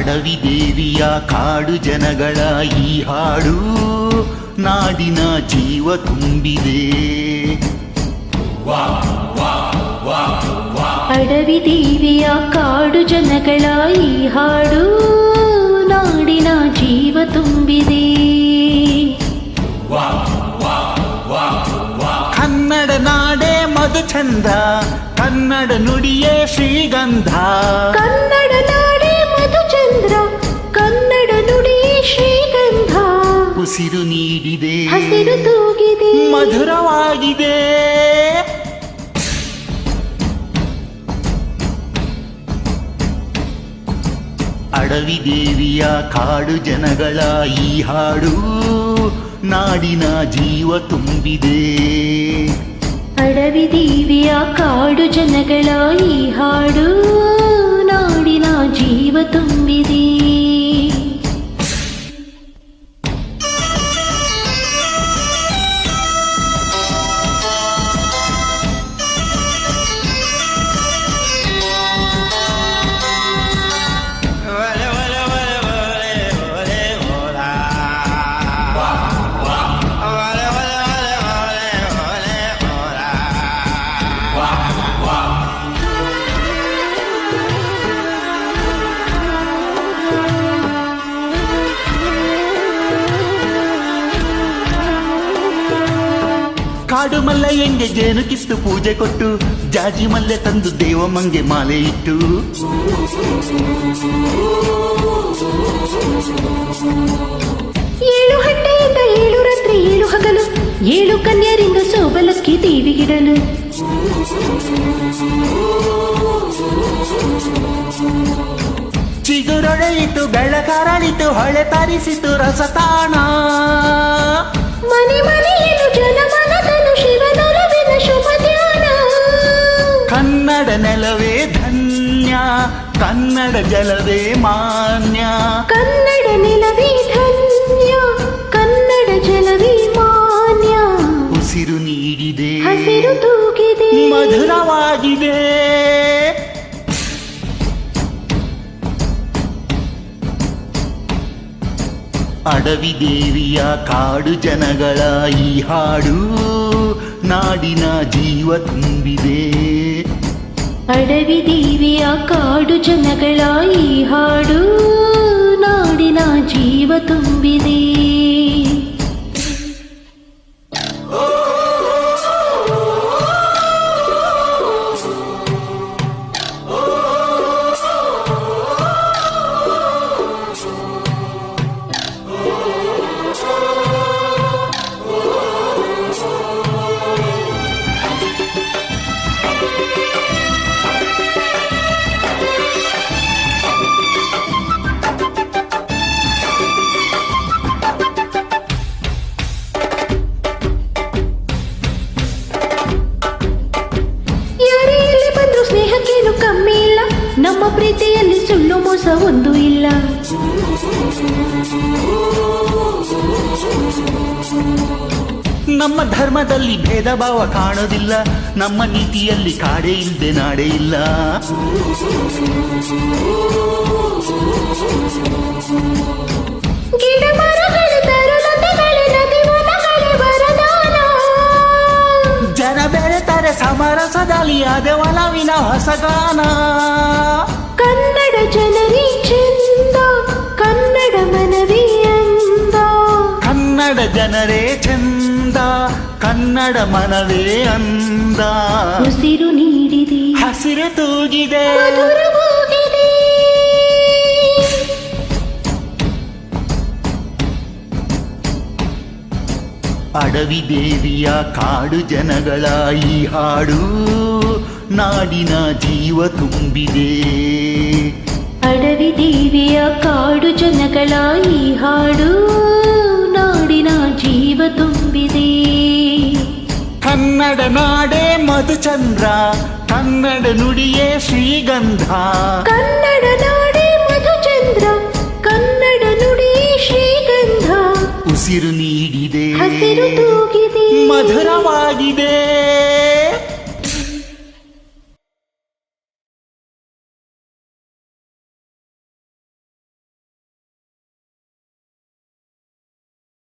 ಅಡವಿ ದೇವಿಯ ಕಾಡು ಜನಗಳ ಈ ಹಾಡು ನಾಡಿನ ಜೀವ ತುಂಬಿದೆ. ಅಡವಿ ದೇವಿಯ ಕಾಡು ಜನಗಳ ಈ ಹಾಡು ನಾಡಿನ ಜೀವ ತುಂಬಿದೆ. ಕನ್ನಡ ನಾಡೇ ಮಧು ಚಂದ, ಕನ್ನಡ ನುಡಿಯೇ ಶ್ರೀಗಂಧ. ಕನ್ನಡ ನಾಡೇ ಮಧುಚಂದ್ರ, ಕನ್ನಡ ನುಡಿಯೇ ಶ್ರೀಗಂಧ. ಉಸಿರು ನೀಡಿದೆ, ಹಸಿರು ತೂಗಿದೆ, ಮಧುರವಾಗಿದೆ. ಅಡವಿ ದೇವಿಯ ಕಾಡು ಜನಗಳ ಈ ಹಾಡು ನಾಡಿನ ಜೀವ ತುಂಬಿದೆ. ಅಡವಿ ದೇವಿಯ ಕಾಡು ಜನಗಳ ಈ ಹಾಡು ನಾಡಿನ ಜೀವ ತುಂಬಿದೆ. ಕಾಡು ಮಲ್ಲಯ್ಯಂಗೆ ಜೇನು ಕಿತ್ತು ಪೂಜೆ ಕೊಟ್ಟು, ಜಾಜಿ ಮಲ್ಲೆ ತಂದು ದೇವಮ್ಮಂಗೆ ಮಾಲೆ ಇಟ್ಟು, ಏಳು ಹಟ್ಟೆಯಿಂದ ಏಳು ರಾತ್ರಿ ಏಳು ಹಗಲು, ಏಳು ಕನ್ಯರಿಂದ ಸೋಬಲಕ್ಕಿ ದೇವಿಗಿಡಲು. ಚಿಗುರೊಡೆಯಿತು ಬೆಳಕರಳಿತು ಹೊಳೆ ತರಿಸಿತು ರಸತಾಣ. ಮನೆ ಮನೆಯಲ್ಲೂ ಜನಮನದನು ಶಿವನೊಲವಿನ ಶುಭ ಧ್ಯಾನ. ಕನ್ನಡ ನೆಲವೇ ಧನ್ಯ, ಕನ್ನಡ ಜಲವೇ ಮಾನ್ಯ. ಕನ್ನಡ ನೆಲವೇ ಧನ್ಯ, ಕನ್ನಡ ಜಲವೇ ಮಾನ್ಯ. ಉಸಿರು ನೀಡಿದೆ, ಹಸಿರು ತೂಗಿದೆ, ಮಧುರವಾಗಿದೆ. ಅಡವಿ ದೇವಿಯ ಕಾಡು ಜನಗಳ ಈ ಹಾಡು ನಾಡಿನ ಜೀವ ತುಂಬಿದೆ. ಅಡವಿ ದೇವಿಯ ಕಾಡು ಜನಗಳ ಈ ಹಾಡು ನಾಡಿನ ಜೀವ ತುಂಬಿದೆ. ಸ್ನೇಹಕ್ಕೇನು ಕಮ್ಮಿ ಇಲ್ಲ, ನಮ್ಮ ಪ್ರೀತಿಯಲ್ಲಿ ಸುಳ್ಳು ಮೋಸ ಒಂದು ಇಲ್ಲ. ನಮ್ಮ ಧರ್ಮದಲ್ಲಿ ಭೇದ ಭಾವ ಕಾಣೋದಿಲ್ಲ, ನಮ್ಮ ನೀತಿಯಲ್ಲಿ ಕಾಡೇ ಇಲ್ಲದೆ ನಾಡೇ ಇಲ್ಲ. ಗಿಡ ಮರಗಳು ತರುಲತೆಗಳು ನದಿ ವನಗಳು ವರದಾನ. ಜನ ಬೆರೆತರೆ ಸಮರಸದಲ್ಲಿ ಅದೇ ಒಲವಿನ ಹೊಸಗಾನ. ಕನ್ನಡ ಜನರೇ ಚಂದ, ಕನ್ನಡ ಮನವೇ ಅಂದ. ಕನ್ನಡ ಜನರೇ ಚಂದ, ಕನ್ನಡ ಮನವೇ ಅಂದ. ಉಸಿರು ನೀಡಿದೆ, ಹಸಿರು ತೂಗಿದೆ, ಮಧುರವಾಗಿದೆ. ಅಡವಿ ದೇವಿಯ ಕಾಡು ಜನಗಳ ಈ ಹಾಡು ನಾಡಿನ ಜೀವ ತುಂಬಿದೆ. ಅಡವಿ ದೇವಿಯ ಕಾಡು ಜನಗಳ ಈ ಹಾಡು ನಾಡಿನ ಜೀವ ತುಂಬಿದೆ. ಕನ್ನಡ ನಾಡೇ ಮಧುಚಂದ್ರ, ಕನ್ನಡ ನುಡಿಯೇ ಶ್ರೀಗಂಧ. ಕನ್ನಡ ನಾಡೇ ಮಧುಚಂದ್ರ, ಕನ್ನಡ ನುಡಿಯೇ ಶ್ರೀಗಂಧ. ಉಸಿರು ನೀಡಿದೆ, ಹಸಿರು ತೂಗಿದೆ, ಮಧುರವಾಗಿದೆ.